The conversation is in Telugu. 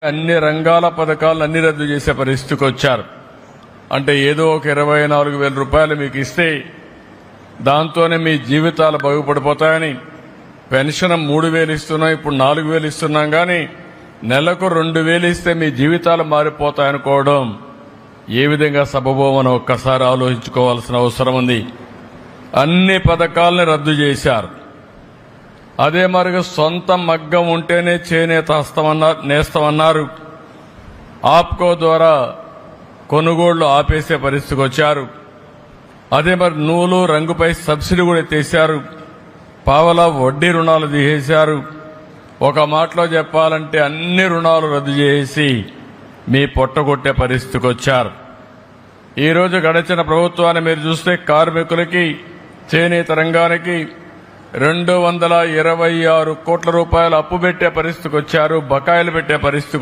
అన్ని రంగాల పథకాలను అన్ని రద్దు చేసే పరిస్థితికి వచ్చారు. అంటే ఏదో ఒక 24,000 రూపాయలు మీకు ఇస్తే దాంతోనే మీ జీవితాలు బాగుపడిపోతాయని పెన్షన్ 3,000 ఇస్తున్నాం, ఇప్పుడు 4,000 ఇస్తున్నాం, కానీ నెలకు 2,000 ఇస్తే మీ జీవితాలు మారిపోతాయనుకోవడం ఏ విధంగా సబబోమని ఒక్కసారి ఆలోచించుకోవాల్సిన అవసరం ఉంది. అన్ని పథకాలను రద్దు చేశారు. అదే మరిగా సొంత మగ్గం ఉంటేనే చేనేత నేస్తామన్నారు. ఆప్కో ద్వారా కొనుగోళ్లు ఆపేసే పరిస్థితికి వచ్చారు. అదే మరి నూలు రంగుపై సబ్సిడీ కూడా ఎత్తేశారు. పావలా వడ్డీ రుణాలు తీసేశారు. ఒక మాటలో చెప్పాలంటే అన్ని రుణాలు రద్దు చేసి మీ పొట్టగొట్టే పరిస్థితికి వచ్చారు. ఈరోజు గడిచిన ప్రభుత్వాన్ని మీరు చూస్తే కార్మికులకి, చేనేత రంగానికి 226 కోట్ల రూపాయలు అప్పు పెట్టే పరిస్థితికి వచ్చారు, బకాయిలు పెట్టే పరిస్థితికి